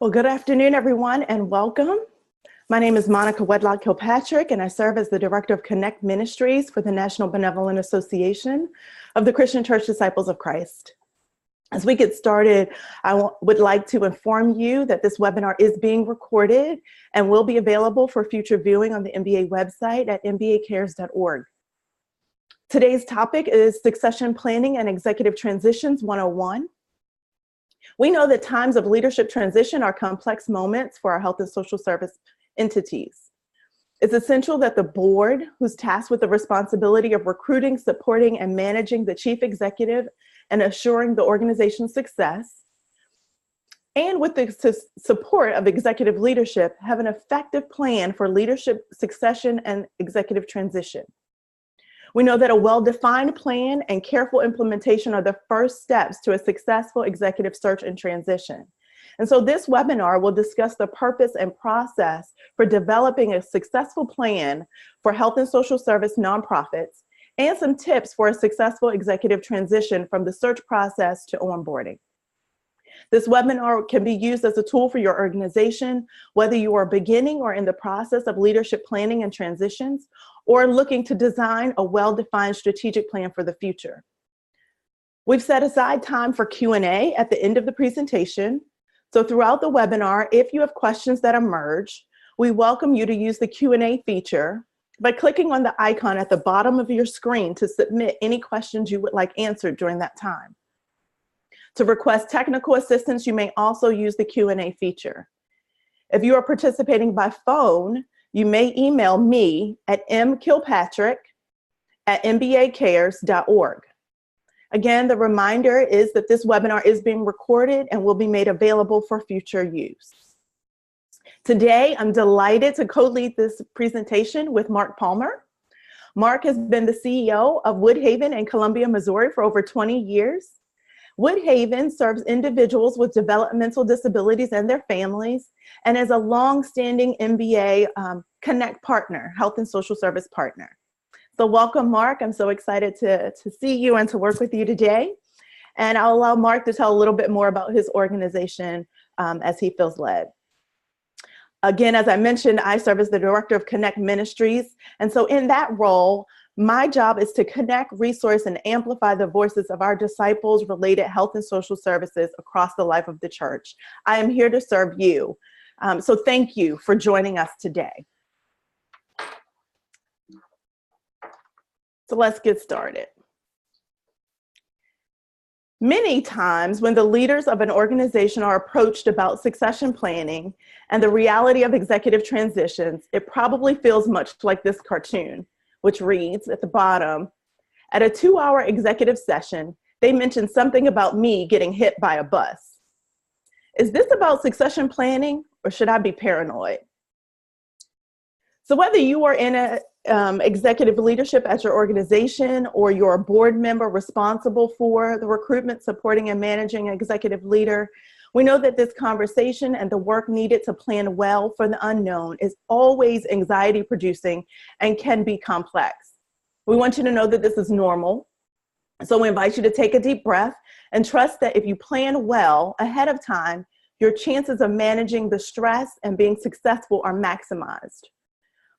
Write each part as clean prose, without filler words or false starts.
Well, good afternoon, everyone, and welcome. My name is Monica Wedlock-Kilpatrick, and I serve as the Director of Connect Ministries for the National Benevolent Association of the Christian Church Disciples of Christ. As we get started, I would like to inform you that this webinar is being recorded and will be available for future viewing on the NBA website at nbacares.org. Today's topic is Succession Planning and Executive Transitions 101. We know that times of leadership transition are complex moments for our health and social service entities. It's essential that the board, who's tasked with the responsibility of recruiting, supporting, and managing the chief executive and assuring the organization's success, and with the support of executive leadership, have an effective plan for leadership succession and executive transition. We know that a well-defined plan and careful implementation are the first steps to a successful executive search and transition. And so this webinar will discuss the purpose and process for developing a successful plan for health and social service nonprofits and some tips for a successful executive transition from the search process to onboarding. This webinar can be used as a tool for your organization, whether you are beginning or in the process of leadership planning and transitions, or looking to design a well-defined strategic plan for the future. We've set aside time for Q&A at the end of the presentation. So throughout the webinar, if you have questions that emerge, we welcome you to use the Q&A feature by clicking on the icon at the bottom of your screen to submit any questions you would like answered during that time. To request technical assistance, you may also use the Q&A feature. If you are participating by phone, you may email me at mkilpatrick@nbacares.org. Again, the reminder is that this webinar is being recorded and will be made available for future use. Today, I'm delighted to co-lead this presentation with Mark Palmer. Mark has been the CEO of Woodhaven in Columbia, Missouri for over 20 years. Woodhaven serves individuals with developmental disabilities and their families, and is a long-standing NBA Connect partner, health and social service partner. So welcome, Mark. I'm so excited to see you and to work with you today. And I'll allow Mark to tell a little bit more about his organization as he feels led. Again, as I mentioned, I serve as the Director of Connect Ministries. And so in that role, my job is to connect, resource, and amplify the voices of our disciples related health and social services across the life of the church. I am here to serve you. So thank you for joining us today. So let's get started. Many times when the leaders of an organization are approached about succession planning and the reality of executive transitions, it probably feels much like this cartoon, which reads at the bottom, "At a 2-hour executive session, they mentioned something about me getting hit by a bus. Is this about succession planning, or should I be paranoid?" So whether you are in a executive leadership at your organization, or you're a board member responsible for the recruitment, supporting, and managing an executive leader, we know that this conversation and the work needed to plan well for the unknown is always anxiety-producing and can be complex. We want you to know that this is normal. So we invite you to take a deep breath and trust that if you plan well ahead of time, your chances of managing the stress and being successful are maximized.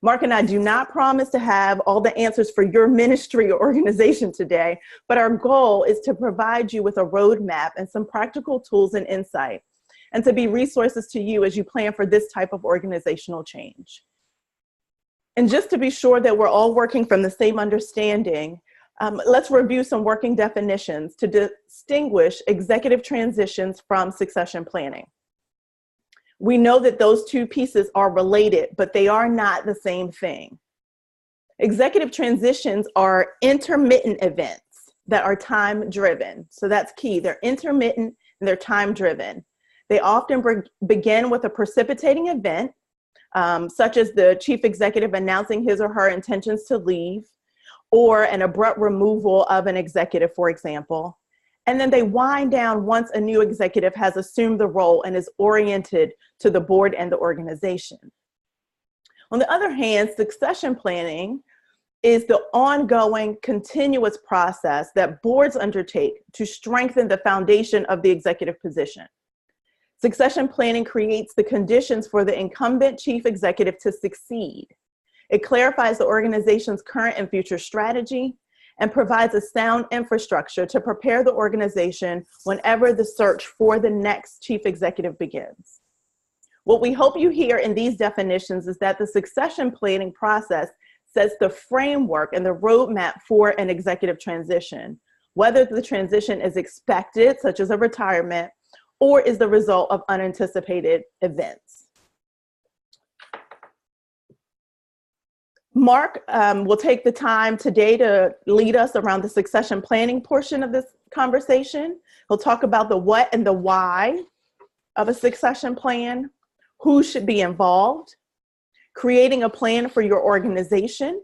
Mark and I do not promise to have all the answers for your ministry or organization today, but our goal is to provide you with a roadmap and some practical tools and insight, and to be resources to you as you plan for this type of organizational change. And just to be sure that we're all working from the same understanding, let's review some working definitions to distinguish executive transitions from succession planning. We know that those two pieces are related, but they are not the same thing. Executive transitions are intermittent events that are time-driven. So that's key. They're intermittent and they're time-driven. They often begin with a precipitating event, such as the chief executive announcing his or her intentions to leave, or an abrupt removal of an executive, for example. And then they wind down once a new executive has assumed the role and is oriented to the board and the organization. On the other hand, succession planning is the ongoing, continuous process that boards undertake to strengthen the foundation of the executive position. Succession planning creates the conditions for the incumbent chief executive to succeed. It clarifies the organization's current and future strategy and provides a sound infrastructure to prepare the organization whenever the search for the next chief executive begins. What we hope you hear in these definitions is that the succession planning process sets the framework and the roadmap for an executive transition, whether the transition is expected, such as a retirement, or is the result of unanticipated events. Mark will take the time today to lead us around the succession planning portion of this conversation. He'll talk about the what and the why of a succession plan, who should be involved, creating a plan for your organization,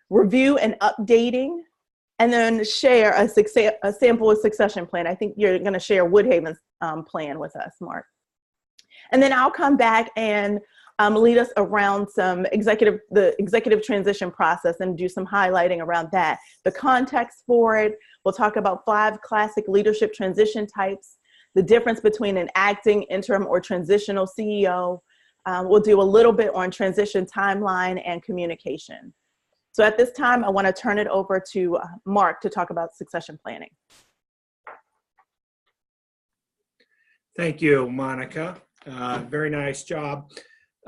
review and updating, and then share a sample of succession plan. I think you're going to share Woodhaven's plan with us, Mark. And then I'll come back and lead us around the executive transition process and do some highlighting around that. The context for it, we'll talk about 5 classic leadership transition types, the difference between an acting, interim, or transitional CEO. We'll do a little bit on transition timeline and communication. So at this time, I want to turn it over to Mark to talk about succession planning. Thank you, Monica. Very nice job.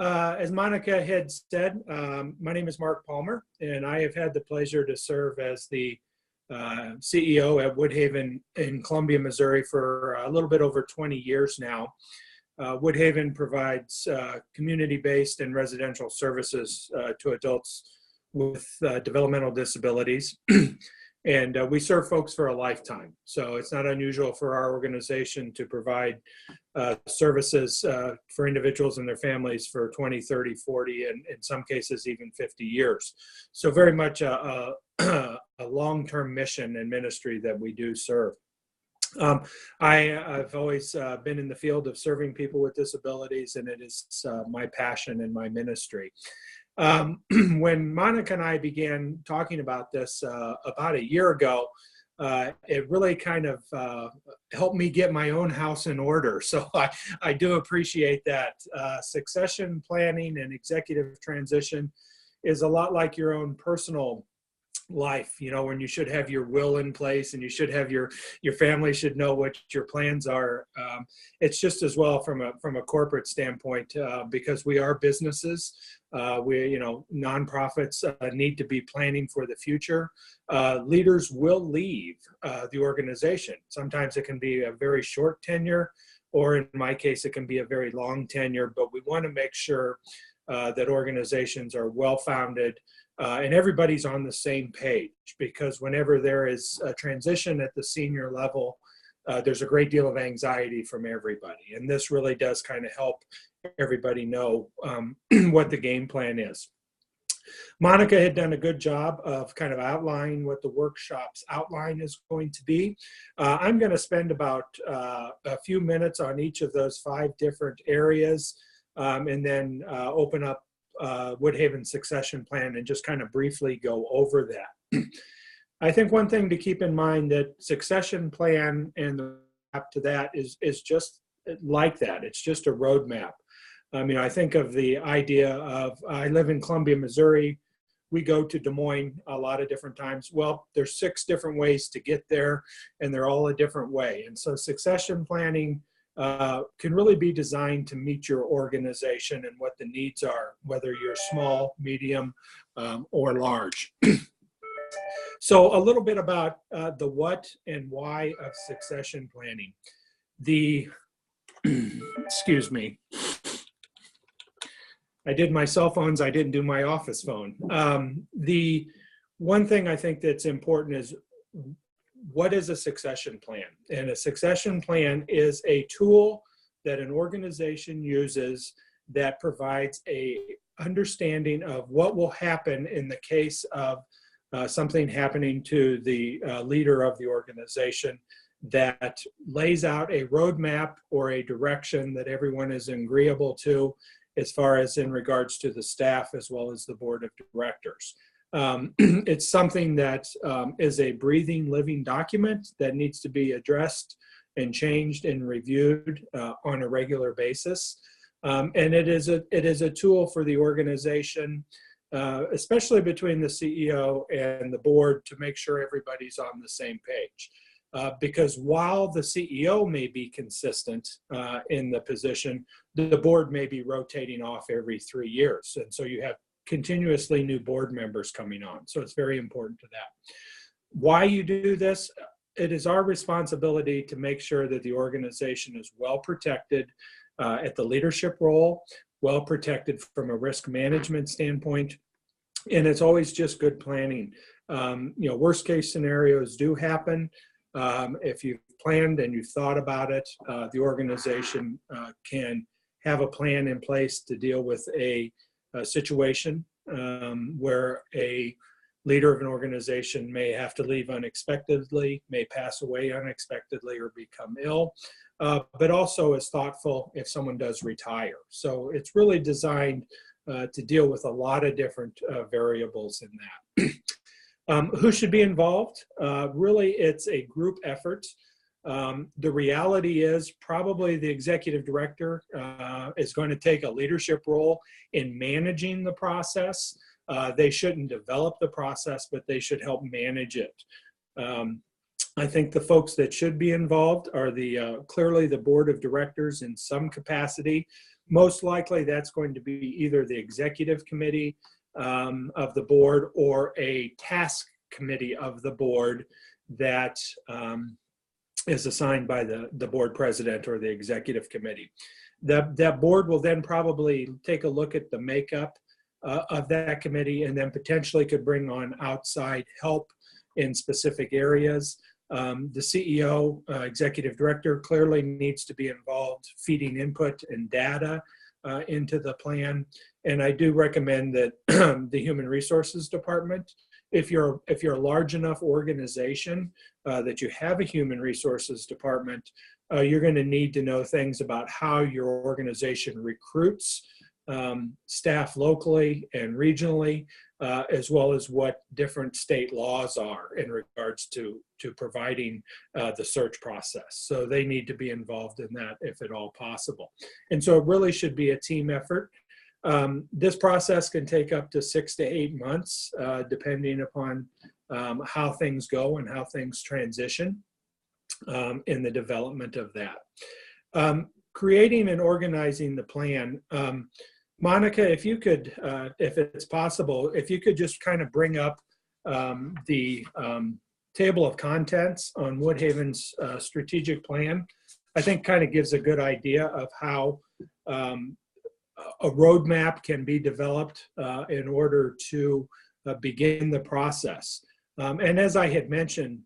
As Monica had said, my name is Mark Palmer, and I have had the pleasure to serve as the CEO at Woodhaven in Columbia, Missouri for a little bit over 20 years now. Woodhaven provides community-based and residential services to adults with developmental disabilities. And we serve folks for a lifetime. So it's not unusual for our organization to provide services for individuals and their families for 20, 30, 40, and in some cases even 50 years. So very much a long-term mission and ministry that we do serve. I've always been in the field of serving people with disabilities, and it is my passion and my ministry. When Monica and I began talking about this about a year ago, it really kind of helped me get my own house in order. So I do appreciate that. Succession planning and executive transition is a lot like your own personal life, you know, when you should have your will in place and you should have your family should know what your plans are. It's just as well from a corporate standpoint, because we are businesses. Nonprofits need to be planning for the future. Leaders will leave the organization. Sometimes it can be a very short tenure, or in my case, it can be a very long tenure, but we want to make sure that organizations are well-founded and everybody's on the same page, because whenever there is a transition at the senior level, there's a great deal of anxiety from everybody. And this really does kind of help everybody know what the game plan is. Monica had done a good job of kind of outlining what the workshop's outline is going to be. I'm going to spend about a few minutes on each of those 5 different areas, and then open up Woodhaven succession plan and just kind of briefly go over that. I think one thing to keep in mind that succession plan and the map to that is just like that. It's just a roadmap. I think of the idea of, I live in Columbia, Missouri. We go to Des Moines a lot of different times. Well, there's 6 different ways to get there, and they're all a different way. And so succession planning can really be designed to meet your organization and what the needs are, whether you're small, medium, or large. So a little bit about the what and why of succession planning. Excuse me. I did my cell phones, I didn't do my office phone. The one thing I think that's important is, what is a succession plan? And a succession plan is a tool that an organization uses that provides a understanding of what will happen in the case of something happening to the leader of the organization, that lays out a roadmap or a direction that everyone is agreeable to, as far as in regards to the staff as well as the board of directors. It's something that is a breathing, living document that needs to be addressed and changed and reviewed on a regular basis. And it is a tool for the organization, especially between the CEO and the board, to make sure everybody's on the same page. Because while the CEO may be consistent in the position, the board may be rotating off every 3 years. And so you have continuously new board members coming on. So it's very important to that. Why you do this? It is our responsibility to make sure that the organization is well protected at the leadership role, well protected from a risk management standpoint. And it's always just good planning. Worst case scenarios do happen. If you've planned and you've thought about it, the organization can have a plan in place to deal with a situation where a leader of an organization may have to leave unexpectedly, may pass away unexpectedly, or become ill, but also is thoughtful if someone does retire. So it's really designed to deal with a lot of different variables in that. Who should be involved? Really, it's a group effort. The reality is probably the executive director is going to take a leadership role in managing the process. They shouldn't develop the process, but they should help manage it. I think the folks that should be involved are clearly the board of directors in some capacity. Most likely that's going to be either the executive committee of the board or a task committee of the board that is assigned by the board president or the executive committee. That board will then probably take a look at the makeup of that committee, and then potentially could bring on outside help in specific areas. The CEO, executive director, clearly needs to be involved, feeding input and data into the plan. And I do recommend that the human resources department, if you're a large enough organization that you have a human resources department, you're going to need to know things about how your organization recruits staff locally and regionally, as well as what different state laws are in regards to providing the search process. So they need to be involved in that if at all possible. And so it really should be a team effort. This process can take up to 6 to 8 months, depending upon how things go and how things transition in the development of that. Creating and organizing the plan. Monica, if you could, if it's possible, if you could just kind of bring up the table of contents on Woodhaven's strategic plan, I think kind of gives a good idea of how a roadmap can be developed in order to begin the process. And as I had mentioned,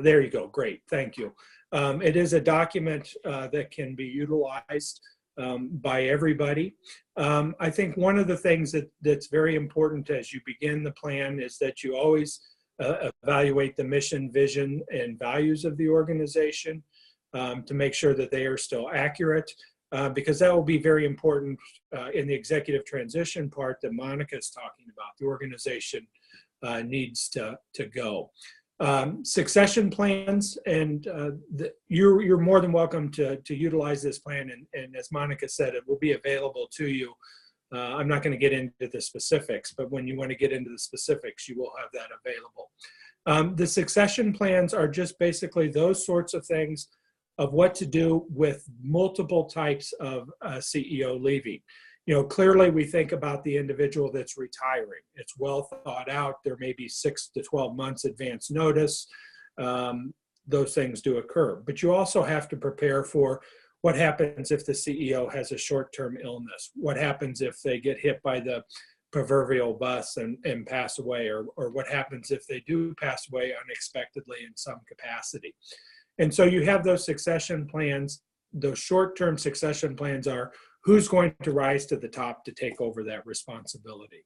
there you go, great, thank you. It is a document that can be utilized by everybody. I think one of the things that's very important as you begin the plan is that you always evaluate the mission, vision, and values of the organization to make sure that they are still accurate, because that will be very important in the executive transition part that Monica is talking about. The organization needs to go. Succession plans, and you're more than welcome to utilize this plan, and as Monica said, it will be available to you. I'm not going to get into the specifics, but when you want to get into the specifics, you will have that available. The succession plans are just basically those sorts of things of what to do with multiple types of CEO leaving. Clearly we think about the individual that's retiring. It's well thought out. There may be 6 to 12 months advance notice. Those things do occur. But you also have to prepare for what happens if the CEO has a short-term illness. What happens if they get hit by the proverbial bus and pass away, or what happens if they do pass away unexpectedly in some capacity. And so you have those succession plans. Those short-term succession plans are who's going to rise to the top to take over that responsibility.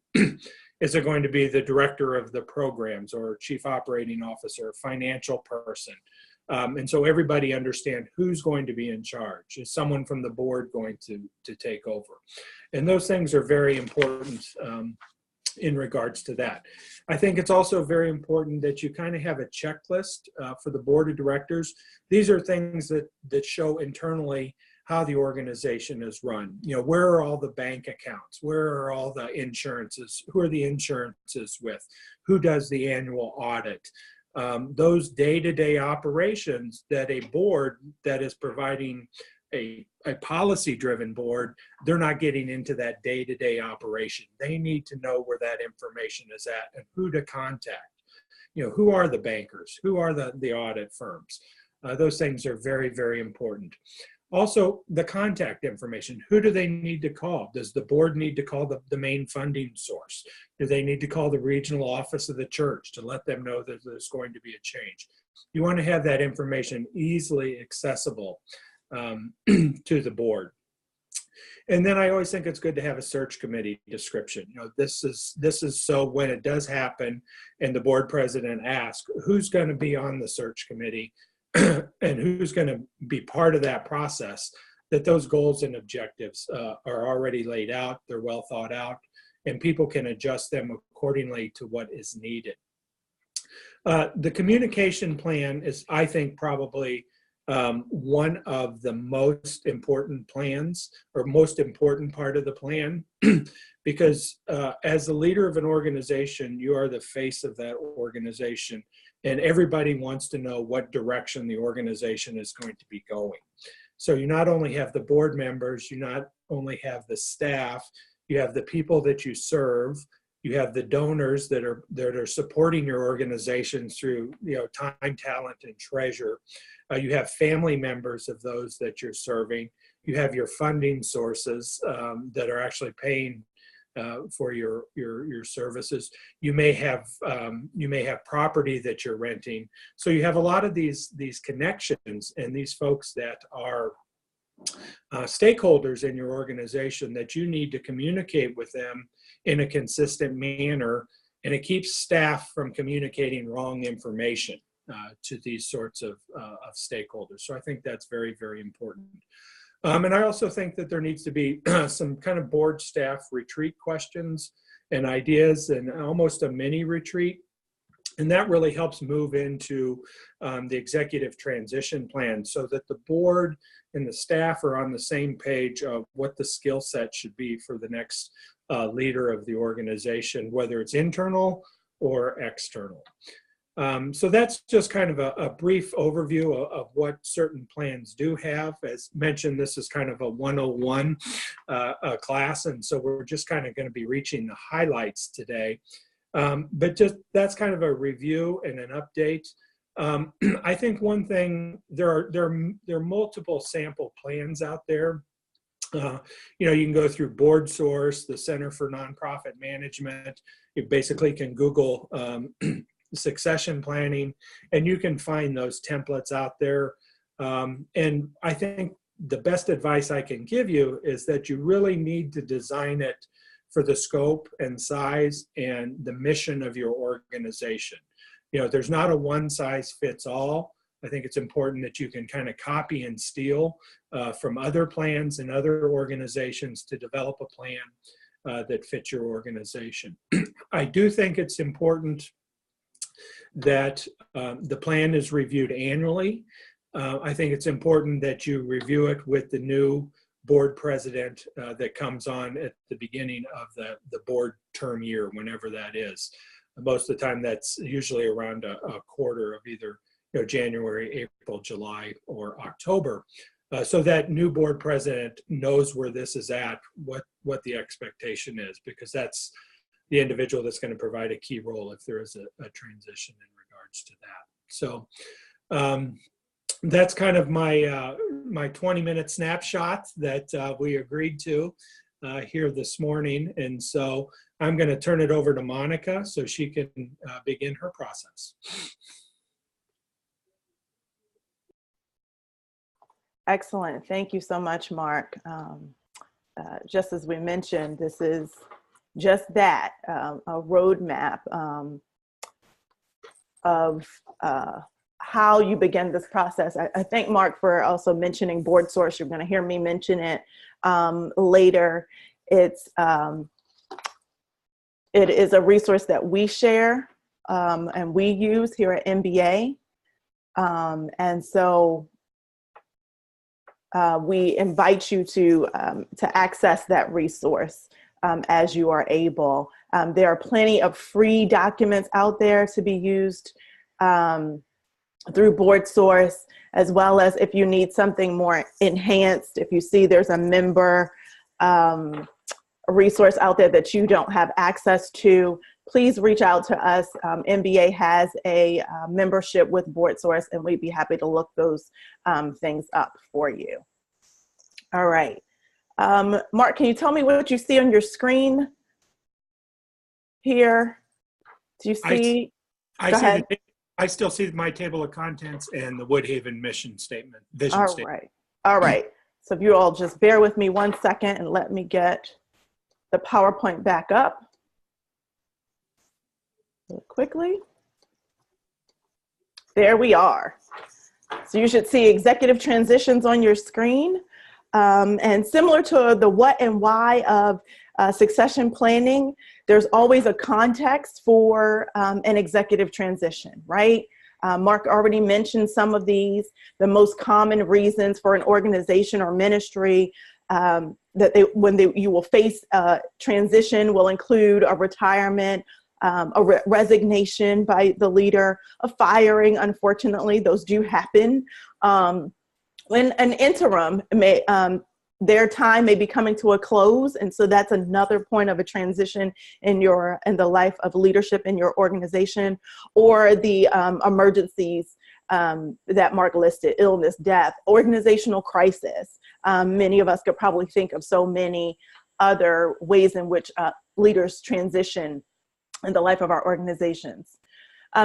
Is it going to be the director of the programs or chief operating officer, financial person? And so everybody understand who's going to be in charge. Is someone from the board going to take over? And those things are very important in regards to that. I think it's also very important that you kind of have a checklist for the board of directors. These are things that show internally how the organization is run. You know, where are all the bank accounts? Where are all the insurances? Who are the insurances with? Who does the annual audit? Those day-to-day operations that a board that is providing a policy-driven board, they're not getting into that day-to-day operation. They need to know where that information is at and who to contact. You know, who are the bankers? Who are the audit firms? Those things are very, very important. Also, the contact information. Who do they need to call? Does the board need to call the main funding source? Do they need to call the regional office of the church to let them know that there's going to be a change? You want to have that information easily accessible to the board. And then I always think it's good to have a search committee description. You know, this is so when it does happen and the board president asks, who's going to be on the search committee and who's going to be part of that process, that those goals and objectives are already laid out, they're well thought out, and people can adjust them accordingly to what is needed. The communication plan is, I think, probably one of the most important plans or most important part of the plan because as the leader of an organization, you are the face of that organization and everybody wants to know what direction the organization is going to be going. So you not only have the board members, you not only have the staff, you have the people that you serve, you have the donors that are supporting your organization through, you know, time, talent, and treasure. You have family members of those that you're serving. You have your funding sources that are actually paying for your services. You may have property that you're renting. So you have a lot of these connections and these folks that are stakeholders in your organization that you need to communicate with them in a consistent manner, and it keeps staff from communicating wrong information to these sorts of stakeholders. So I think that's very, very important. And I also think that there needs to be some kind of board staff retreat questions and ideas and almost a mini retreat. And that really helps move into the executive transition plan so that the board and the staff are on the same page of what the skill set should be for the next leader of the organization, whether it's internal or external. So that's just kind of a brief overview of what certain plans do have. As mentioned, this is kind of a 101 class, and so we're just kind of going to be reaching the highlights today. But just that's kind of a review and an update. I think one thing, there are multiple sample plans out there. You know, you can go through Board Source, the Center for Nonprofit Management. You basically can Google succession planning, and you can find those templates out there. And I think the best advice I can give you is that you really need to design it for the scope and size and the mission of your organization. You know, there's not a one size fits all. I think it's important that you can kind of copy and steal from other plans and other organizations to develop a plan that fits your organization. I do think it's important that the plan is reviewed annually. I think it's important that you review it with the new board president that comes on at the beginning of the board term year, whenever that is. Most of the time that's usually around a quarter of either, you know, January, April, July, or October. So that new board president knows where this is at, what the expectation is, because that's the individual that's going to provide a key role if there is a transition in regards to that. So that's kind of my 20-minute snapshot that we agreed to here this morning. And so I'm going to turn it over to Monica so she can begin her process. Excellent. Thank you so much, Mark. Just as we mentioned, this is just that, a roadmap of how you begin this process. I thank Mark for also mentioning Board Source. You're going to hear me mention it later. It's It is a resource that we share and we use here at MBA. And so we invite you to access that resource as you are able. There are plenty of free documents out there to be used through BoardSource, as well as if you need something more enhanced, if you see there's a member resource out there that you don't have access to, please reach out to us. MBA has a membership with BoardSource, and we'd be happy to look those things up for you. All right. Mark, can you tell me what you see on your screen here? Do you see? Go ahead. I still see my table of contents and the Woodhaven mission statement, vision statement. All right. All right. So if you all just bear with me 1 second and let me get the PowerPoint back up really quickly. There we are. So you should see executive transitions on your screen. And similar to the what and why of succession planning, there's always a context for an executive transition, right? Mark already mentioned some of these. The most common reasons for an organization or ministry that you will face a transition will include a retirement, resignation by the leader, a firing. Unfortunately, those do happen. When an interim may, their time may be coming to a close, and so that's another point of a transition in the life of leadership in your organization, or the emergencies that Mark listed: illness, death, organizational crisis. Many of us could probably think of so many other ways in which leaders transition in the life of our organizations.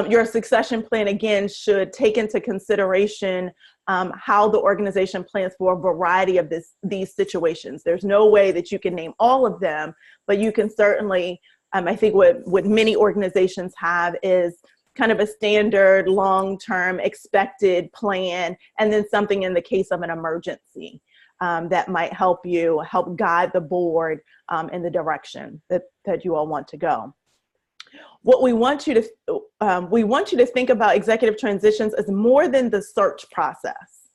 Your succession plan, again, should take into consideration how the organization plans for a variety of these situations. There's no way that you can name all of them, but you can certainly, I think what many organizations have is kind of a standard long-term expected plan, and then something in the case of an emergency that might help guide the board in the direction that you all want to go. What we want you to think about executive transitions as more than the search process.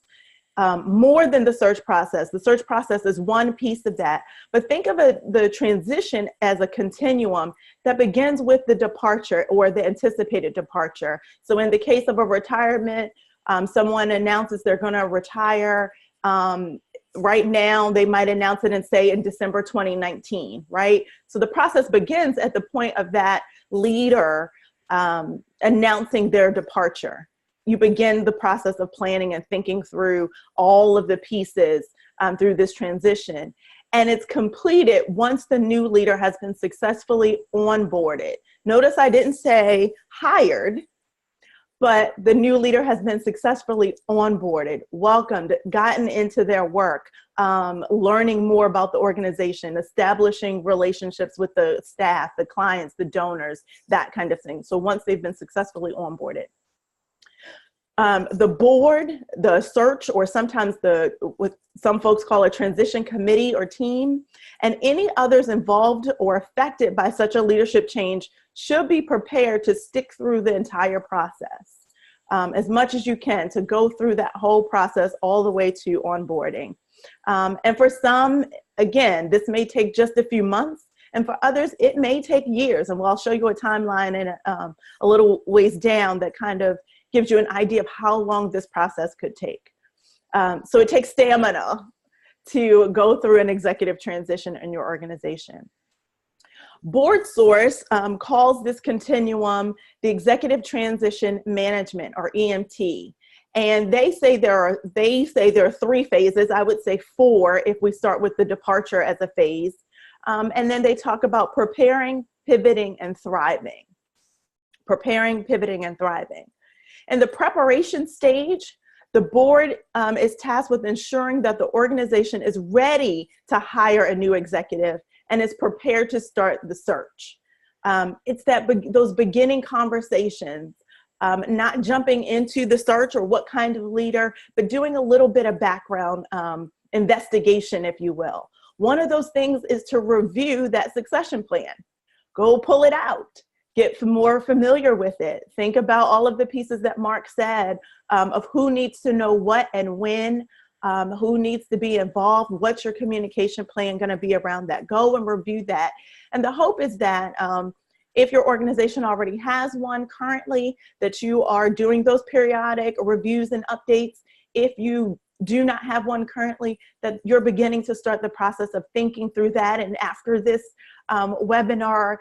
More than the search process. The search process is one piece of that, but think of the transition as a continuum that begins with the departure or the anticipated departure. So in the case of a retirement, someone announces they're going to retire. Right now, they might announce it and say in December 2019, right? So the process begins at the point of that leader announcing their departure. You begin the process of planning and thinking through all of the pieces through this transition. And it's completed once the new leader has been successfully onboarded. Notice I didn't say hired, but the new leader has been successfully onboarded, welcomed, gotten into their work, learning more about the organization, establishing relationships with the staff, the clients, the donors, that kind of thing. So once they've been successfully onboarded. The board, the search, or sometimes what some folks call a transition committee or team, and any others involved or affected by such a leadership change should be prepared to stick through the entire process as much as you can, to go through that whole process all the way to onboarding. And for some, again, this may take just a few months, and for others, it may take years. And I'll show you a timeline and a little ways down that kind of gives you an idea of how long this process could take. So it takes stamina to go through an executive transition in your organization. BoardSource calls this continuum the Executive Transition Management, or EMT. And they say there are 3 phases. I would say 4 if we start with the departure as a phase. And then they talk about preparing, pivoting, and thriving. Preparing, pivoting, and thriving. In the preparation stage, the board is tasked with ensuring that the organization is ready to hire a new executive and is prepared to start the search. It's those beginning conversations, not jumping into the search or what kind of leader, but doing a little bit of background investigation, if you will. One of those things is to review that succession plan. Go pull it out. Get more familiar with it. Think about all of the pieces that Mark said of who needs to know what and when, who needs to be involved, what's your communication plan going to be around that. Go and review that. And the hope is that if your organization already has one currently, that you are doing those periodic reviews and updates. If you do not have one currently, that you're beginning to start the process of thinking through that. And after this webinar,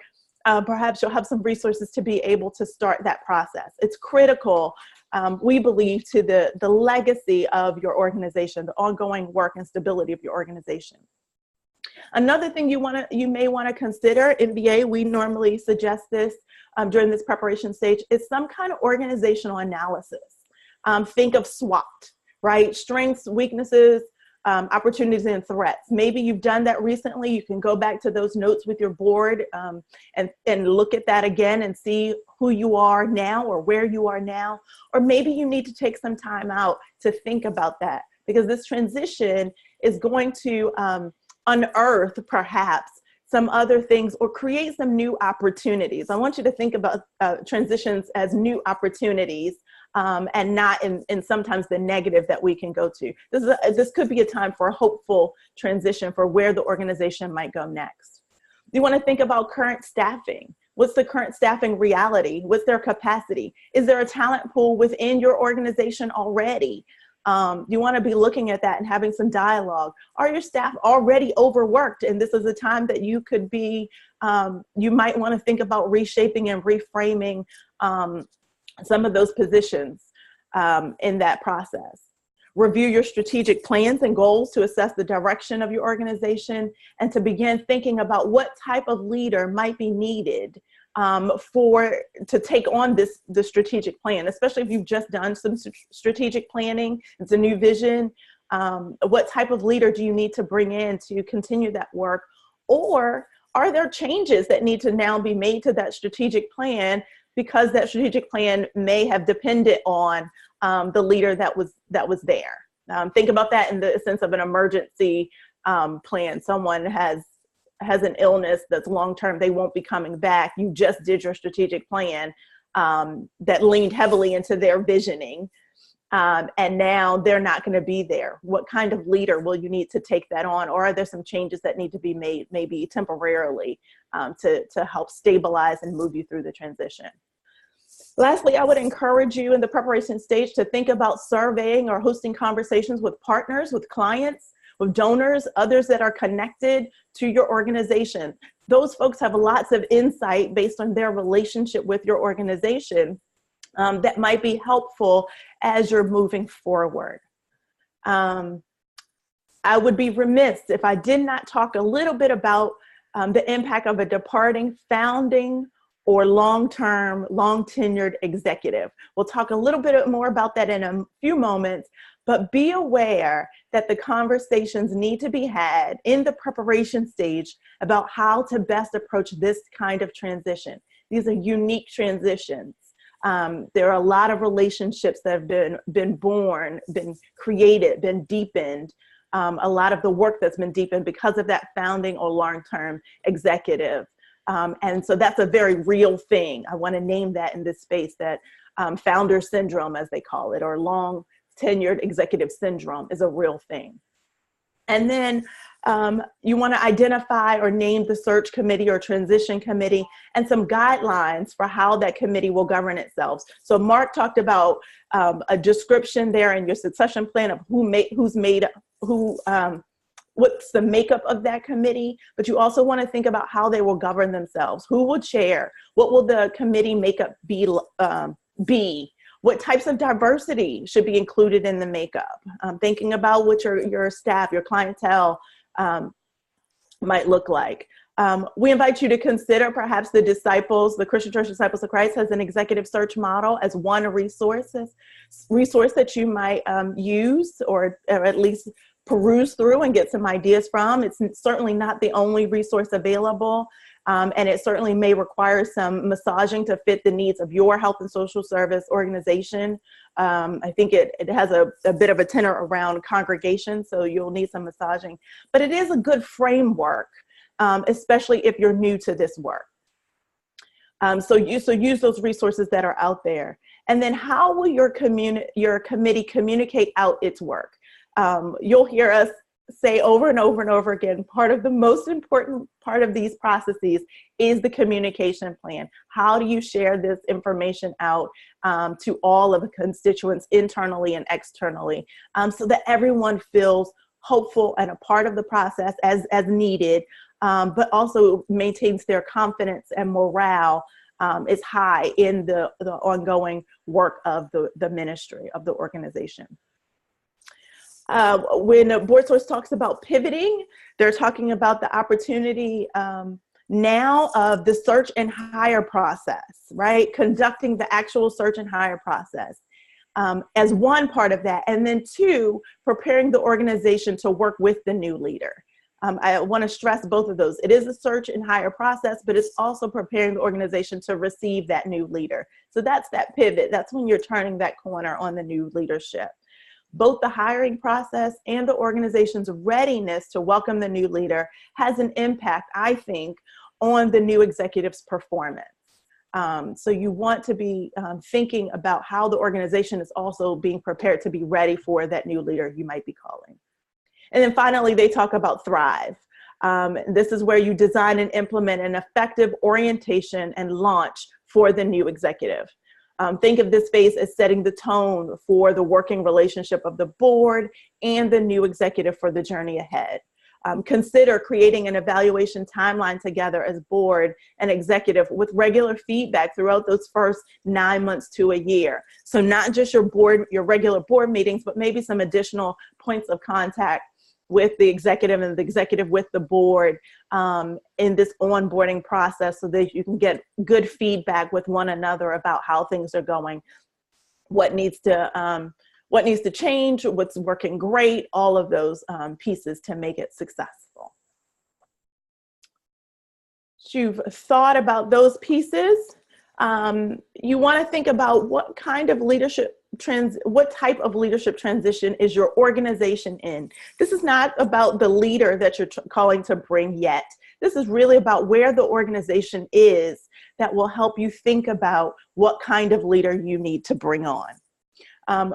perhaps you'll have some resources to be able to start that process. It's critical, we believe, to the legacy of your organization, the ongoing work and stability of your organization. Another thing you may want to consider, MBA, we normally suggest this during this preparation stage, is some kind of organizational analysis. Think of SWOT, right? Strengths, weaknesses, opportunities, and threats. Maybe you've done that recently. You can go back to those notes with your board and look at that again and see who you are now or where you are now. Or maybe you need to take some time out to think about that, because this transition is going to unearth perhaps some other things or create some new opportunities. I want you to think about transitions as new opportunities and not in sometimes the negative that we can go to. This could be a time for a hopeful transition for where the organization might go next. You want to think about current staffing. What's the current staffing reality? What's their capacity? Is there a talent pool within your organization already? You want to be looking at that and having some dialogue. Are your staff already overworked? And this is a time that you could be, you might want to think about reshaping and reframing some of those positions in that process. Review your strategic plans and goals to assess the direction of your organization and to begin thinking about what type of leader might be needed to take on the strategic plan, especially if you've just done some strategic planning. It's a new vision. What type of leader do you need to bring in to continue that work? Or are there changes that need to now be made to that strategic plan because that strategic plan may have depended on the leader that was there? Think about that in the sense of an emergency plan. Someone has an illness that's long-term, they won't be coming back. You just did your strategic plan that leaned heavily into their visioning, and now they're not going to be there. What kind of leader will you need to take that on? Or are there some changes that need to be made, maybe temporarily, to help stabilize and move you through the transition? Lastly, I would encourage you in the preparation stage to think about surveying or hosting conversations with partners, with clients, with donors, others that are connected to your organization. Those folks have lots of insight based on their relationship with your organization that might be helpful as you're moving forward. I would be remiss if I did not talk a little bit about the impact of a departing founding or long-term, long-tenured executive. We'll talk a little bit more about that in a few moments, but be aware that the conversations need to be had in the preparation stage about how to best approach this kind of transition. These are unique transitions. There are a lot of relationships that have been born, been created, been deepened. A lot of the work that's been deepened because of that founding or long-term executive. And so that's a very real thing. I want to name that in this space, that founder syndrome, as they call it, or long tenured executive syndrome, is a real thing. And then you want to identify or name the search committee or transition committee and some guidelines for how that committee will govern itself. So Mark talked about a description there in your succession plan of what's the makeup of that committee, but you also want to think about how they will govern themselves. Who will chair? What will the committee makeup be? What types of diversity should be included in the makeup? Thinking about what your staff, your clientele might look like. We invite you to consider perhaps the Christian Church Disciples of Christ has an executive search model as one resource that you might use or at least peruse through and get some ideas from. It's certainly not the only resource available, and it certainly may require some massaging to fit the needs of your health and social service organization. I think it has a bit of a tenor around congregation, so you'll need some massaging. But it is a good framework, especially if you're new to this work. So use those resources that are out there. And then how will your committee communicate out its work? You'll hear us say over and over and over again, part of the most important part of these processes is the communication plan. How do you share this information out to all of the constituents internally and externally, so that everyone feels hopeful and a part of the process as needed, but also maintains their confidence and morale is high in the ongoing work of the ministry, of the organization. When Board Source talks about pivoting, they're talking about the opportunity now of the search and hire process, right? Conducting the actual search and hire process as one part of that. And then two, preparing the organization to work with the new leader. I want to stress both of those. It is a search and hire process, but it's also preparing the organization to receive that new leader. So that's that pivot. That's when you're turning that corner on the new leadership. Both the hiring process and the organization's readiness to welcome the new leader has an impact, I think, on the new executive's performance. So you want to be thinking about how the organization is also being prepared to be ready for that new leader you might be calling. And then finally, they talk about Thrive. This is where you design and implement an effective orientation and launch for the new executive. Think of this phase as setting the tone for the working relationship of the board and the new executive for the journey ahead. Consider creating an evaluation timeline together as board and executive with regular feedback throughout those first 9 months to a year. So not just your regular board meetings, but maybe some additional points of contact with the executive and the executive with the board in this onboarding process, so that you can get good feedback with one another about how things are going, what needs to change, what's working great, all of those pieces to make it successful. You've thought about those pieces. You want to think about what kind of what type of leadership transition is your organization in. This is not about the leader that you're calling to bring yet. This is really about where the organization is that will help you think about what kind of leader you need to bring on.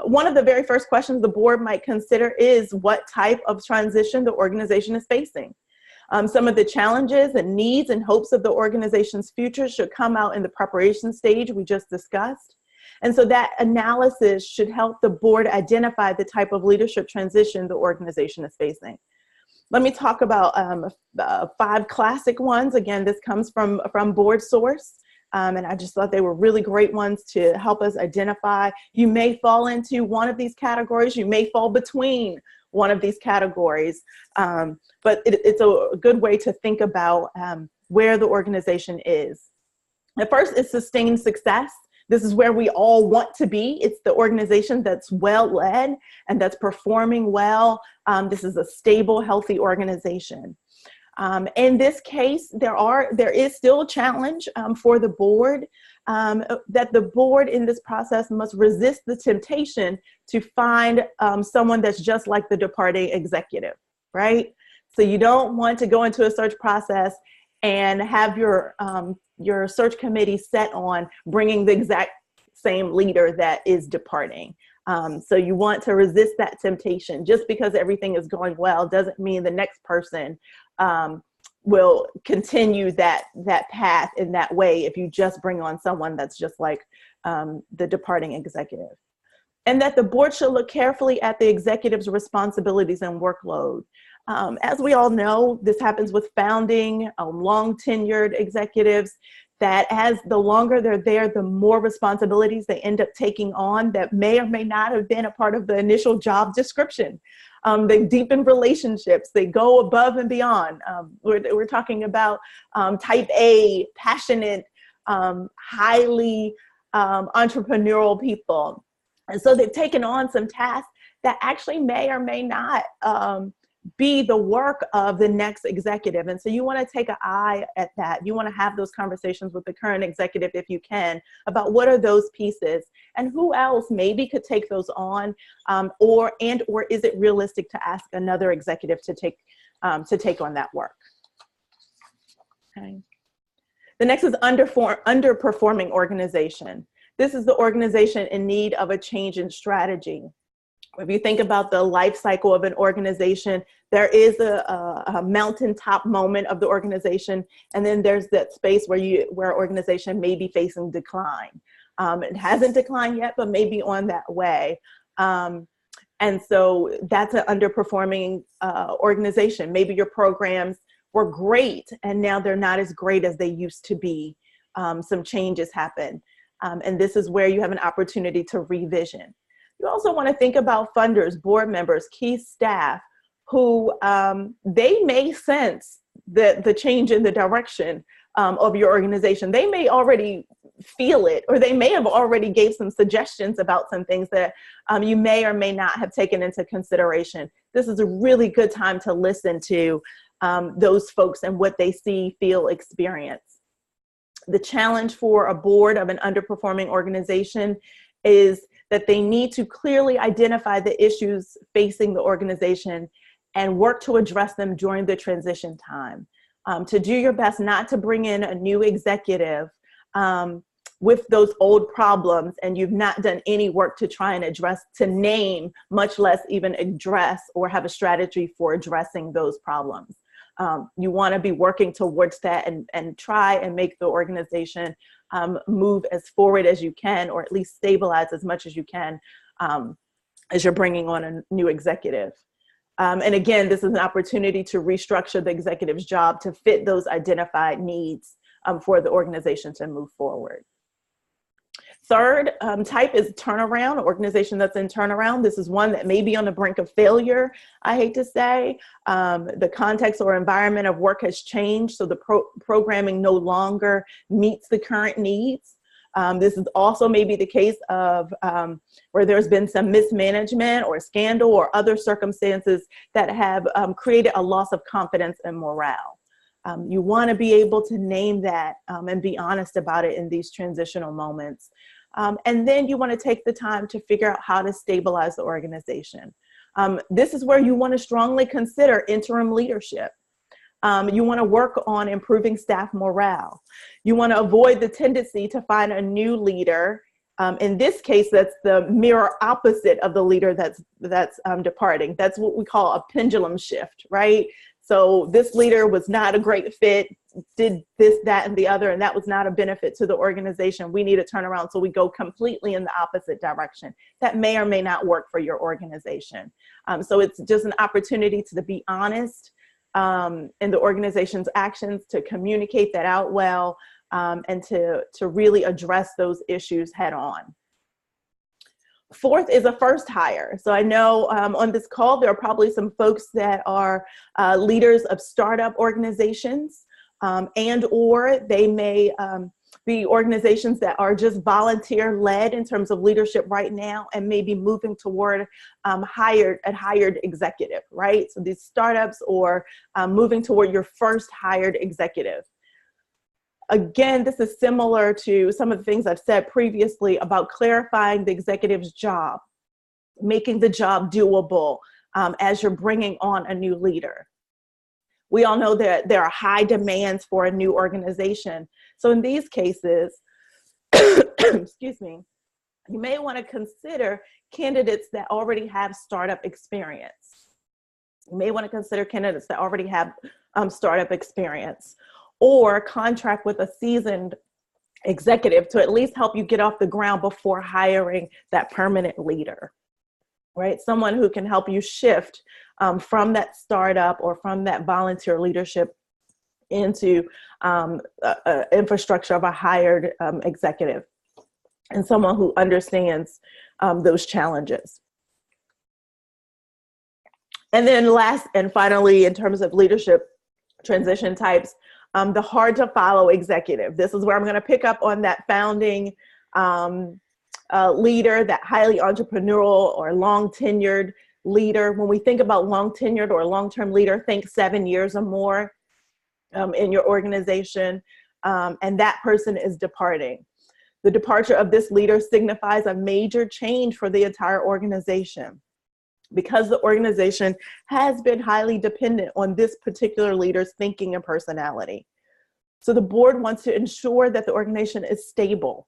One of the very first questions the board might consider is what type of transition the organization is facing. Some of the challenges and needs and hopes of the organization's future should come out in the preparation stage we just discussed. And so that analysis should help the board identify the type of leadership transition the organization is facing. Let me talk about 5 classic ones. Again, this comes from Board Source. And I just thought they were really great ones to help us identify. You may fall into one of these categories. You may fall between one of these categories. But it's a good way to think about where the organization is. The first is sustained success. This is where we all want to be. It's the organization that's well led and that's performing well. This is a stable, healthy organization. In this case, there is still a challenge for the board, that the board in this process must resist the temptation to find someone that's just like the departing executive, right? So you don't want to go into a search process and have your search committee set on bringing the exact same leader that is departing. So you want to resist that temptation. Just because everything is going well doesn't mean the next person will continue that path in that way if you just bring on someone that's just like the departing executive. And that the board should look carefully at the executive's responsibilities and workload. As we all know, this happens with founding, long tenured executives, that as the longer they're there, the more responsibilities they end up taking on that may or may not have been a part of the initial job description. They deepen relationships, they go above and beyond. We're talking about type A, passionate, highly entrepreneurial people. And so they've taken on some tasks that actually may or may not be the work of the next executive. And so you want to take an eye at that. You want to have those conversations with the current executive, if you can, about what are those pieces and who else maybe could take those on, or is it realistic to ask another executive to take on that work? Okay. The next is underperforming organization. This is the organization in need of a change in strategy. If you think about the life cycle of an organization, there is a mountaintop moment of the organization, and then there's that space where organization may be facing decline. It hasn't declined yet, but maybe on that way. And so that's an underperforming organization. Maybe your programs were great, and now they're not as great as they used to be. Some changes happen. And this is where you have an opportunity to revision. You also want to think about funders, board members, key staff, who they may sense the change in the direction of your organization. They may already feel it, or they may have already gave some suggestions about some things that you may or may not have taken into consideration. This is a really good time to listen to those folks and what they see, feel, experience. The challenge for a board of an underperforming organization is that they need to clearly identify the issues facing the organization and work to address them during the transition time. To do your best not to bring in a new executive with those old problems, and you've not done any work to try and address, to name, much less even address or have a strategy for addressing those problems. You want to be working towards that and try and make the organization move as forward as you can, or at least stabilize as much as you can as you're bringing on a new executive. And again, this is an opportunity to restructure the executive's job to fit those identified needs for the organization to move forward. Third type is turnaround, an organization that's in turnaround. This is one that may be on the brink of failure, I hate to say. The context or environment of work has changed, so the programming no longer meets the current needs. This is also maybe the case of where there's been some mismanagement or scandal or other circumstances that have created a loss of confidence and morale. You want to be able to name that and be honest about it in these transitional moments. And then you want to take the time to figure out how to stabilize the organization. This is where you want to strongly consider interim leadership. You want to work on improving staff morale. You want to avoid the tendency to find a new leader. In this case, that's the mirror opposite of the leader that's departing. That's what we call a pendulum shift, right? So this leader was not a great fit, did this, that, and the other, and that was not a benefit to the organization. We need to turn around, so we go completely in the opposite direction. That may or may not work for your organization. So it's just an opportunity to be honest in the organization's actions, to communicate that out well, and to really address those issues head on. Fourth is a first hire. So I know on this call, there are probably some folks that are leaders of startup organizations, and or they may be organizations that are just volunteer led in terms of leadership right now, and maybe moving toward hired executive, right? So these startups, or moving toward your first hired executive. Again, this is similar to some of the things I've said previously about clarifying the executive's job, making the job doable as you're bringing on a new leader. We all know that there are high demands for a new organization. So in these cases, excuse me, you may want to consider candidates that already have startup experience. You may want to consider candidates that already have startup experience, or contract with a seasoned executive to at least help you get off the ground before hiring that permanent leader, right? Someone who can help you shift from that startup or from that volunteer leadership into infrastructure of a hired executive, and someone who understands those challenges. And then last and finally, in terms of leadership transition types, the hard to follow executive. This is where I'm going to pick up on that founding leader, that highly entrepreneurial or long tenured leader. When we think about long tenured or long-term leader, think 7 years or more in your organization, and that person is departing. The departure of this leader signifies a major change for the entire organization, because the organization has been highly dependent on this particular leader's thinking and personality. So the board wants to ensure that the organization is stable,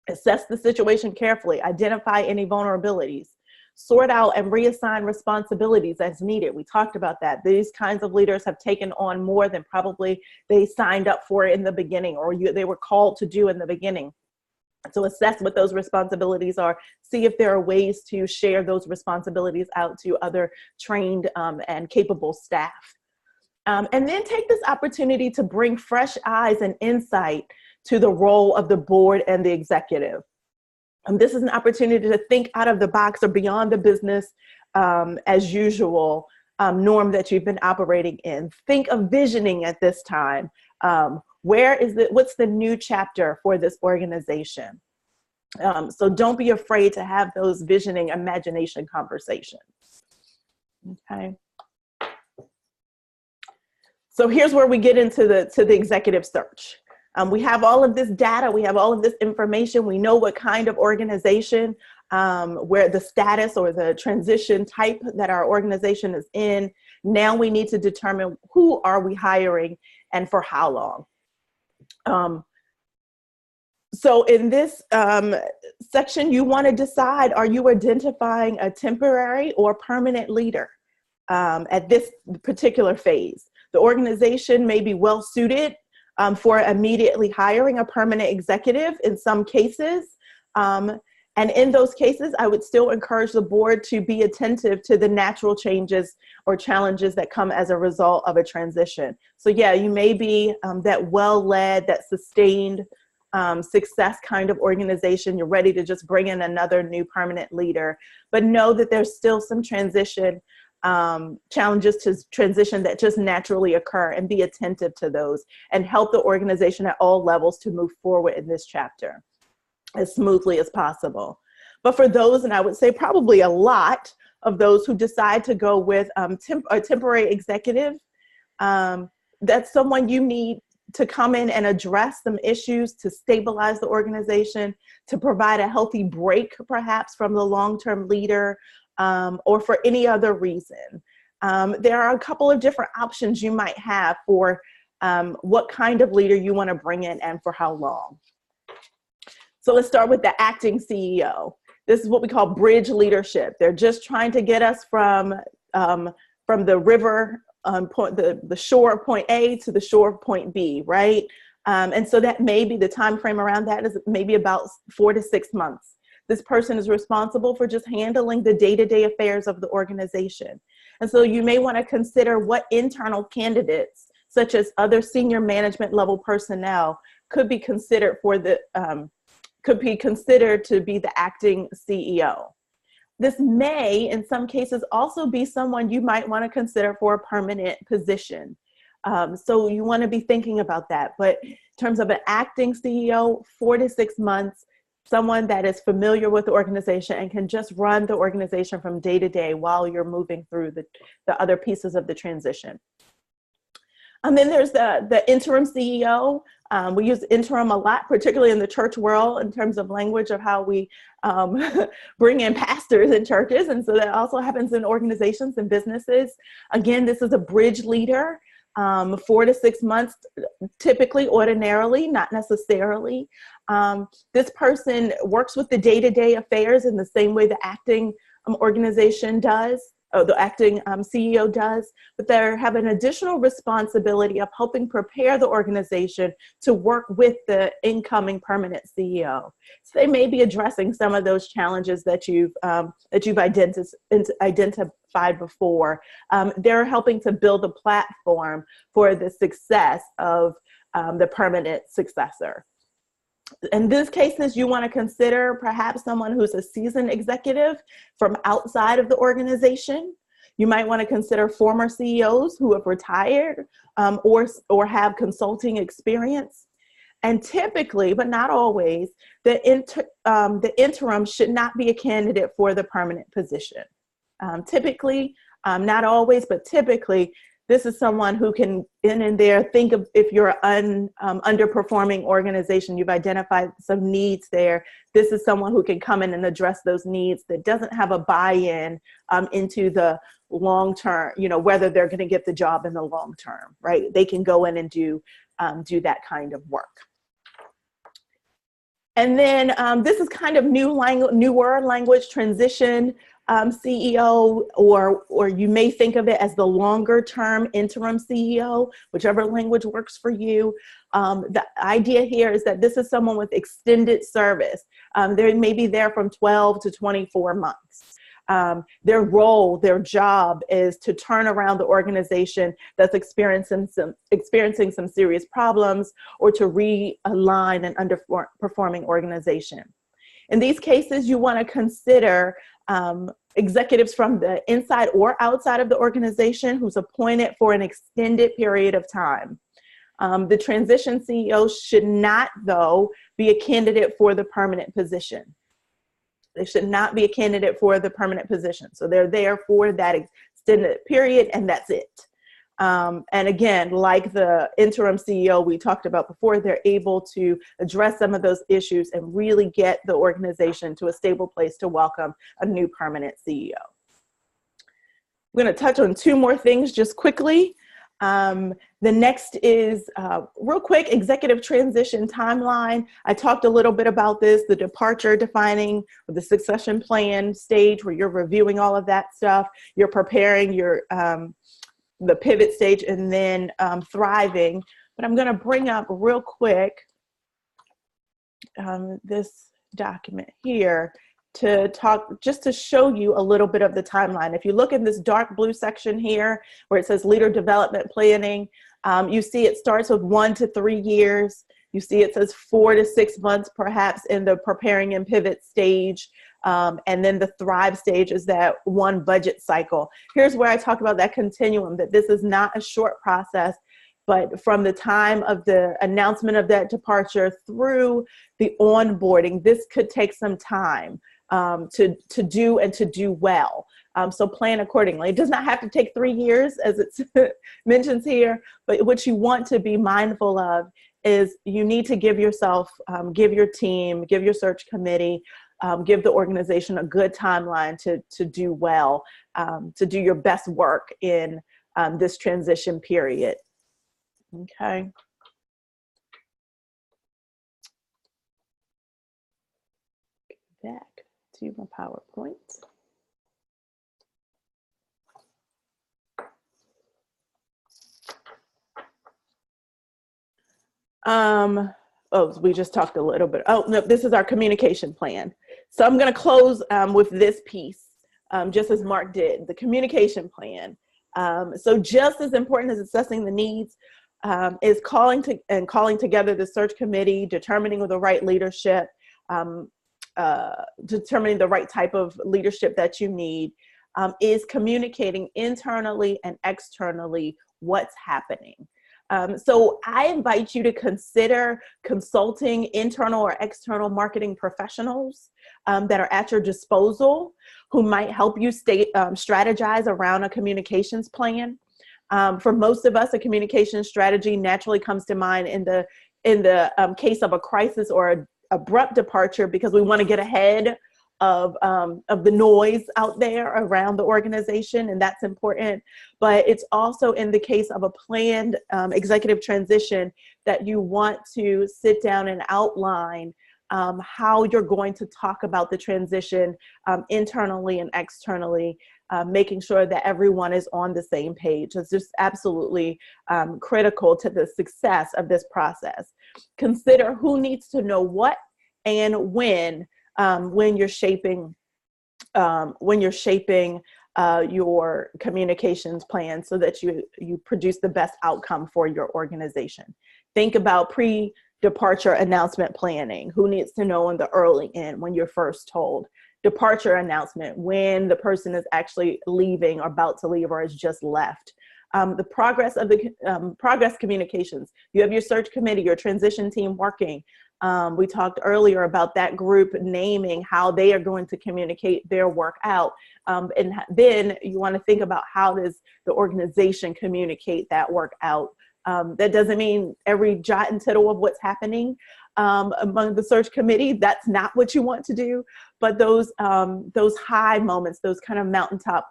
assess the situation carefully, identify any vulnerabilities, sort out and reassign responsibilities as needed. We talked about that. These kinds of leaders have taken on more than probably they signed up for in the beginning, or they were called to do in the beginning. So assess what those responsibilities are, see if there are ways to share those responsibilities out to other trained and capable staff. And then take this opportunity to bring fresh eyes and insight to the role of the board and the executive. This is an opportunity to think out of the box or beyond the business as usual norm that you've been operating in. Think of visioning at this time. What's the new chapter for this organization? So don't be afraid to have those visioning imagination conversations. Okay. So here's where we get into the executive search. We have all of this data, we have all of this information, we know what kind of organization, where the status or the transition type that our organization is in. Now we need to determine who are we hiring and for how long. So in this section, you want to decide, are you identifying a temporary or permanent leader at this particular phase? The organization may be well suited for immediately hiring a permanent executive in some cases. And in those cases, I would still encourage the board to be attentive to the natural changes or challenges that come as a result of a transition. So yeah, you may be that well-led, that sustained success kind of organization. You're ready to just bring in another new permanent leader, but know that there's still some transition challenges to transition that just naturally occur, and be attentive to those and help the organization at all levels to move forward in this chapter as smoothly as possible. But for those, and I would say probably a lot of those who decide to go with a temporary executive, that's someone you need to come in and address some issues, to stabilize the organization, to provide a healthy break perhaps from the long-term leader, or for any other reason. There are a couple of different options you might have for what kind of leader you want to bring in and for how long. So let's start with the acting CEO. This is what we call bridge leadership. They're just trying to get us from the river the shore of point A to the shore of point B, right? And so that may be the time frame around that is maybe about 4 to 6 months. This person is responsible for just handling the day-to-day affairs of the organization. And so you may want to consider what internal candidates, such as other senior management level personnel, could be considered for the to be the acting CEO. This may, in some cases, also be someone you might want to consider for a permanent position. So you want to be thinking about that. But in terms of an acting CEO, 4 to 6 months, someone that is familiar with the organization and can just run the organization from day to day while you're moving through the other pieces of the transition. And then there's the interim CEO. We use interim a lot, particularly in the church world, in terms of language of how we bring in pastors in churches. And so that also happens in organizations and businesses. Again, this is a bridge leader, 4 to 6 months, typically, ordinarily, not necessarily. This person works with the day-to-day affairs in the same way the acting organization does. The acting CEO does, but they have an additional responsibility of helping prepare the organization to work with the incoming permanent CEO. So they may be addressing some of those challenges that you've identified before. They're helping to build a platform for the success of the permanent successor. In these cases, you want to consider perhaps someone who's a seasoned executive from outside of the organization. You might want to consider former CEOs who have retired or have consulting experience. And typically, but not always, the interim should not be a candidate for the permanent position. Typically, not always, but typically, this is someone who can, in there, think of if you're an underperforming organization, you've identified some needs there. This is someone who can come in and address those needs that doesn't have a buy-in into the long term, whether they're going to get the job in the long term, right? They can go in and do do that kind of work. And then this is kind of newer language, transition CEO, or you may think of it as the longer term interim CEO, whichever language works for you. The idea here is that this is someone with extended service. They may be there from 12 to 24 months. Their role, their job is to turn around the organization that's experiencing some serious problems, or to realign an underperforming organization. In these cases, you want to consider executives from the inside or outside of the organization who's appointed for an extended period of time. The transition CEO should not, though, be a candidate for the permanent position. They should not be a candidate for the permanent position. So they're there for that extended period, and that's it. And again, like the interim CEO we talked about before, they're able to address some of those issues and really get the organization to a stable place to welcome a new permanent CEO. I'm going to touch on two more things just quickly. The next is, real quick, executive transition timeline. I talked a little bit about this, the departure defining, the succession plan stage where you're reviewing all of that stuff. You're preparing your the pivot stage, and then thriving. But I'm going to bring up real quick this document here to talk, just to show you a little bit of the timeline. If you look in this dark blue section here where it says leader development planning, you see it starts with 1 to 3 years. You see it says 4 to 6 months perhaps in the preparing and pivot stage. And then the thrive stage is that one budget cycle. Here's where I talk about that continuum, that this is not a short process, but from the time of the announcement of that departure through the onboarding, this could take some time to do and to do well. So plan accordingly. It does not have to take 3 years as it mentions here, but what you want to be mindful of is you need to give yourself, give your team, give your search committee, give the organization a good timeline to do well, to do your best work in this transition period. Okay. Back to my PowerPoint. Oh, we just talked a little bit. Oh, no, this is our communication plan. So I'm going to close with this piece, just as Mark did, the communication plan. So just as important as assessing the needs is calling together the search committee, determining the right leadership, determining the right type of leadership that you need, is communicating internally and externally what's happening. So I invite you to consider consulting internal or external marketing professionals that are at your disposal, who might help you strategize around a communications plan. For most of us, a communication strategy naturally comes to mind in the case of a crisis or an abrupt departure, because we want to get ahead of the noise out there around the organization, and that's important. But it's also in the case of a planned executive transition that you want to sit down and outline how you're going to talk about the transition internally and externally, making sure that everyone is on the same page. It's just absolutely critical to the success of this process. Consider who needs to know what and when you're shaping your communications plan, so that you produce the best outcome for your organization. Think about pre-departure announcement planning. Who needs to know in the early end when you're first told? Departure announcement, when the person is actually leaving or about to leave or has just left. The progress of the progress communications. You have your search committee, your transition team working. We talked earlier about that group naming how they are going to communicate their work out. And then you want to think about how does the organization communicate that work out. That doesn't mean every jot and tittle of what's happening among the search committee. That's not what you want to do. But those high moments, those kind of mountaintop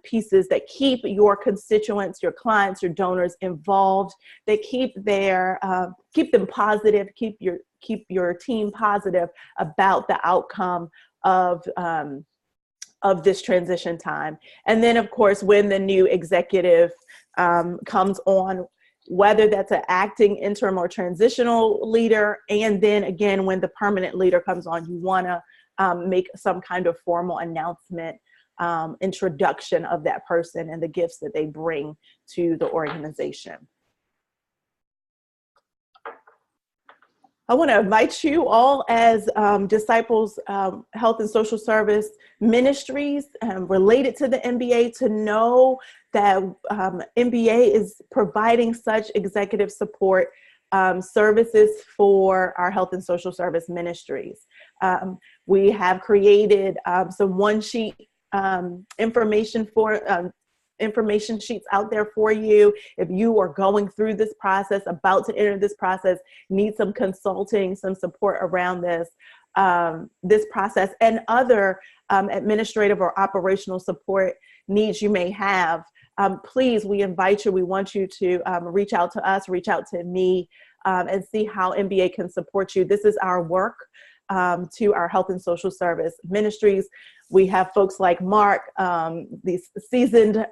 pieces that keep your constituents, your clients, your donors involved, that keep them positive, keep your team positive about the outcome of this transition time. And then, of course, when the new executive comes on, whether that's an acting, interim, or transitional leader, and then again, when the permanent leader comes on, you want to make some kind of formal announcement, introduction of that person and the gifts that they bring to the organization. I want to invite you all as Disciples Health and Social Service Ministries related to the MBA to know that MBA is providing such executive support services for our health and social service ministries. We have created some one-sheet information sheets out there for you. If you are going through this process, about to enter this process, need some consulting, some support around this process, and other administrative or operational support needs you may have, please, we invite you, we want you to reach out to us, reach out to me, and see how MBA can support you. This is our work to our health and social service ministries. We have folks like Mark, these seasoned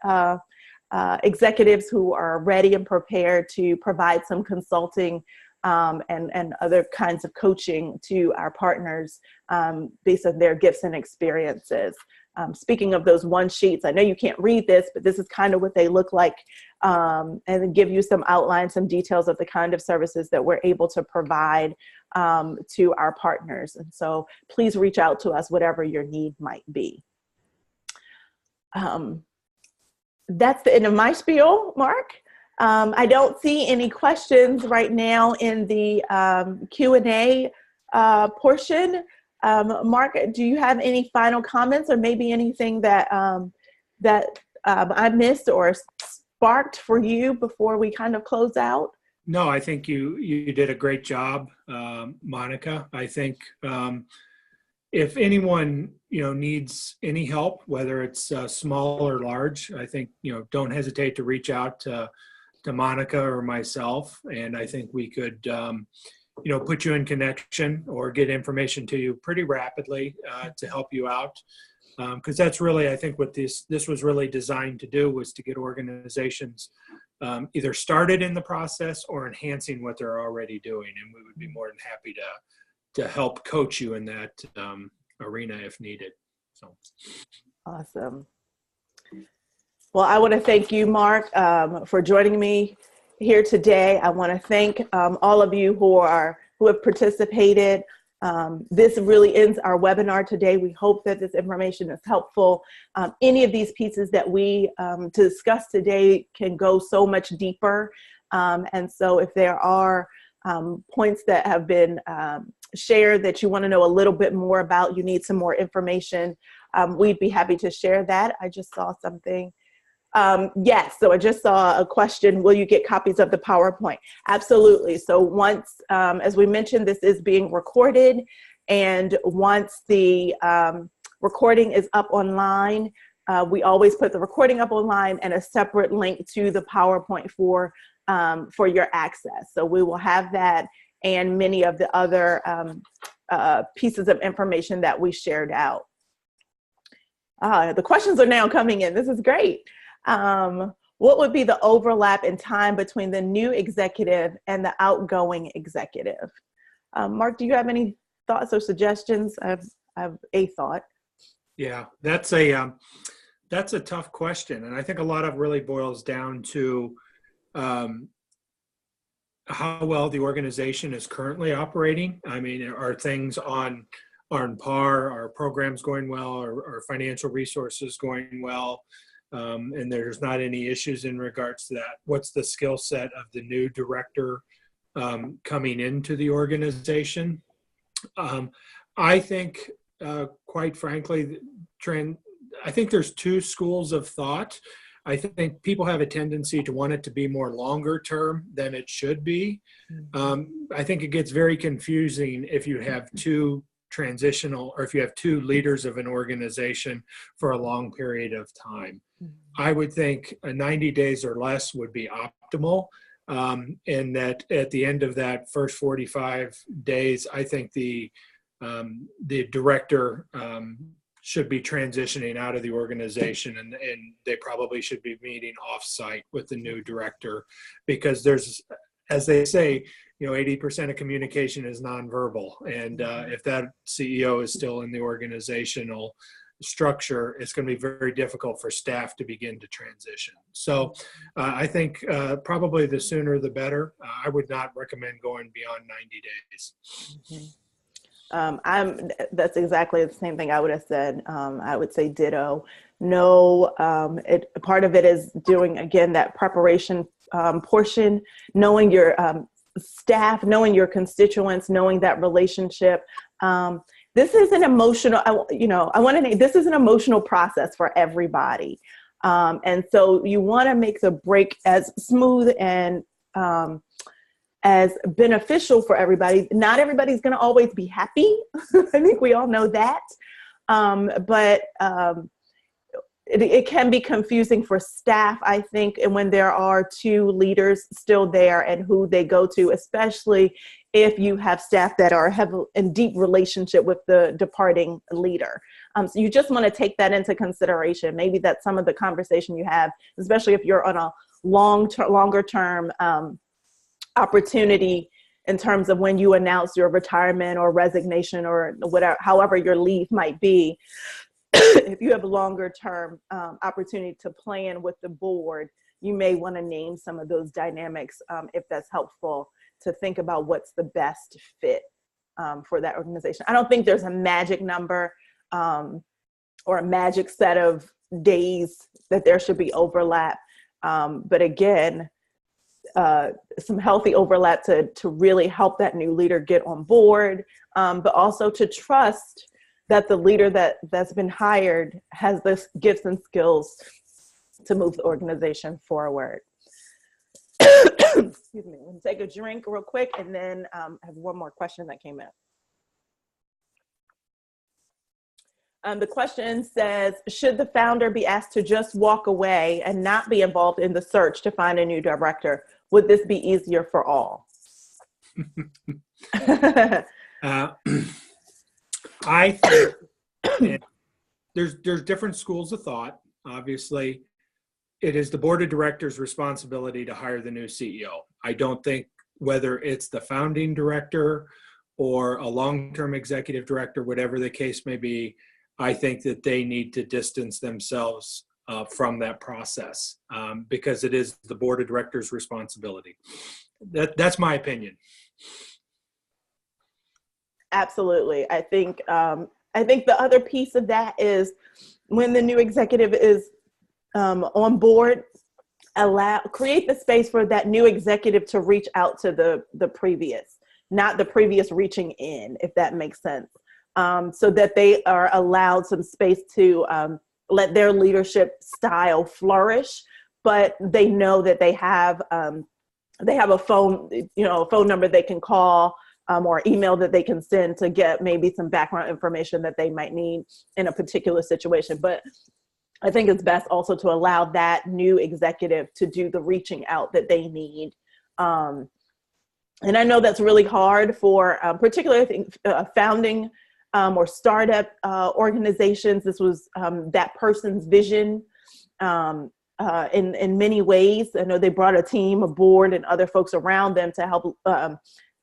executives who are ready and prepared to provide some consulting and other kinds of coaching to our partners based on their gifts and experiences. Speaking of those one sheets, I know you can't read this, but this is kind of what they look like, and give you some outlines, some details of the kind of services that we're able to provide to our partners. And so please reach out to us, whatever your need might be. That's the end of my spiel, Mark. I don't see any questions right now in the Q&A portion. Mark, do you have any final comments, or maybe anything that I missed or sparked for you before we kind of close out? No, I think you did a great job, Monica. I think if anyone needs any help, whether it's small or large, I think don't hesitate to reach out to Monica or myself, and I think we could put you in connection or get information to you pretty rapidly to help you out. Because that's really, I think, what this was really designed to do, was to get organizations either started in the process or enhancing what they're already doing. And we would be more than happy to help coach you in that arena if needed. So awesome. Well, I want to thank you, Mark, for joining me here today. I want to thank all of you who have participated. This really ends our webinar today. We hope that this information is helpful. Any of these pieces that we discussed today can go so much deeper. And so if there are points that have been shared that you want to know a little bit more about, you need some more information, we'd be happy to share that. I just saw something. Yes, so I just saw a question, will you get copies of the PowerPoint? Absolutely. So once, as we mentioned, this is being recorded, and once the recording is up online, we always put the recording up online and a separate link to the PowerPoint for your access. So we will have that and many of the other pieces of information that we shared out. The questions are now coming in. This is great. What would be the overlap in time between the new executive and the outgoing executive? Mark, do you have any thoughts or suggestions? I have a thought. Yeah, that's a tough question. And I think a lot of it really boils down to how well the organization is currently operating. I mean, are things on par? Are programs going well? Are financial resources going well? And there's not any issues in regards to that. What's the skill set of the new director coming into the organization? I think, quite frankly, I think there's two schools of thought. I think people have a tendency to want it to be more longer term than it should be. I think it gets very confusing if you have two transitional, or if you have two leaders of an organization for a long period of time. I would think 90 days or less would be optimal. And that at the end of that first 45 days, I think the director should be transitioning out of the organization, and they probably should be meeting off-site with the new director, because there's, as they say, 80% of communication is nonverbal. And if that CEO is still in the organizational structure, it's going to be very difficult for staff to begin to transition. So I think probably the sooner the better. I would not recommend going beyond 90 days. Mm-hmm. That's exactly the same thing I would have said. I would say ditto. No, part of it is doing, again, that preparation portion, knowing your staff, knowing your constituents, knowing that relationship. This is an emotional, this is an emotional process for everybody. And so you want to make the break as smooth and as beneficial for everybody. Not everybody's going to always be happy. I think we all know that. But it can be confusing for staff, I think, and when there are two leaders still there and who they go to, especially if you have staff that are in deep relationship with the departing leader. So you just want to take that into consideration. Maybe that's some of the conversation you have, especially if you're on a longer term opportunity in terms of when you announce your retirement or resignation or whatever, however your leave might be. If you have a longer term opportunity to plan with the board, you may want to name some of those dynamics if that's helpful, to think about what's the best fit for that organization. I don't think there's a magic number or a magic set of days that there should be overlap. But again, some healthy overlap to really help that new leader get on board, but also to trust that the leader that's been hired has the gifts and skills to move the organization forward. Excuse me, we'll take a drink real quick, and then I have one more question that came in. The question says, should the founder be asked to just walk away and not be involved in the search to find a new director? Would this be easier for all? I think there's different schools of thought. Obviously, it is the board of directors' responsibility to hire the new CEO. I don't think whether it's the founding director or a long-term executive director, whatever the case may be, I think that they need to distance themselves from that process because it is the board of directors' responsibility. That's my opinion. Absolutely. I think the other piece of that is when the new executive is on board, create the space for that new executive to reach out to the previous, not the previous reaching in, if that makes sense. So that they are allowed some space to let their leadership style flourish, but they know that they have a phone, a phone number they can call, or email that they can send to get maybe some background information that they might need in a particular situation. But I think it's best also to allow that new executive to do the reaching out that they need. And I know that's really hard for particularly, I think, founding or startup organizations. This was that person's vision in many ways. I know they brought a team, a board, and other folks around them to help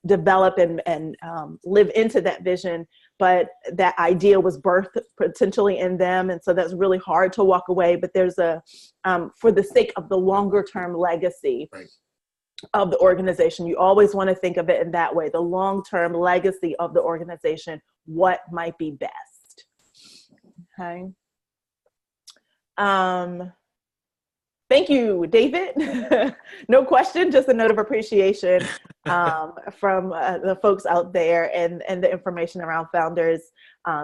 develop and live into that vision. But that idea was birthed potentially in them. And so that's really hard to walk away. But there's for the sake of the longer term legacy of the organization, you always want to think of it in that way, the long-term legacy of the organization, what might be best. Okay. Thank you, David. No question, just a note of appreciation from the folks out there and the information around founders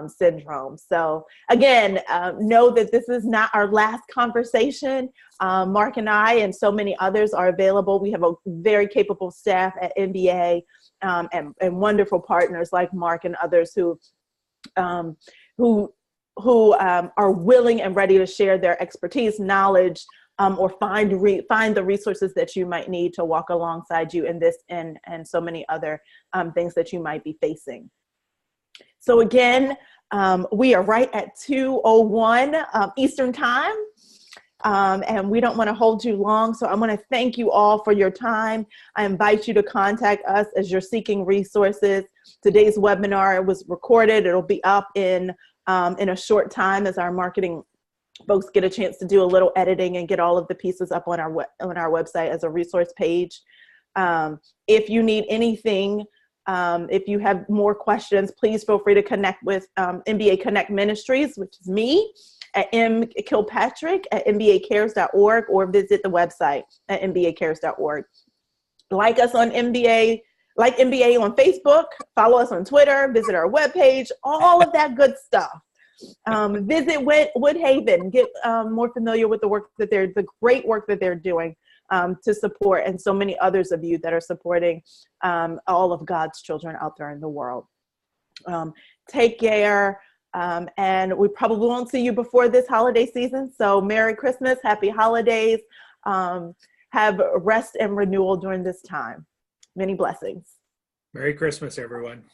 syndrome. So again, know that this is not our last conversation. Mark and I and so many others are available. We have a very capable staff at NBA and wonderful partners like Mark and others who um, who are willing and ready to share their expertise, knowledge, or find the resources that you might need to walk alongside you in this and so many other things that you might be facing. So again, we are right at 2:01 Eastern time. And we don't want to hold you long. So I want to thank you all for your time. I invite you to contact us as you're seeking resources. Today's webinar was recorded. It'll be up in a short time as our marketing folks get a chance to do a little editing and get all of the pieces up on our website as a resource page. If you need anything, if you have more questions, please feel free to connect with MBA Connect Ministries, which is me, at mkilpatrick@mbacares.org, or visit the website at mbacares.org. Like us on MBA, like MBA on Facebook, follow us on Twitter, visit our webpage, all of that good stuff. Visit Woodhaven, get more familiar with the great work that they're doing to support, and so many others of you that are supporting all of God's children out there in the world. Take care. And we probably won't see you before this holiday season. So Merry Christmas, Happy Holidays. Have rest and renewal during this time. Many blessings. Merry Christmas, everyone.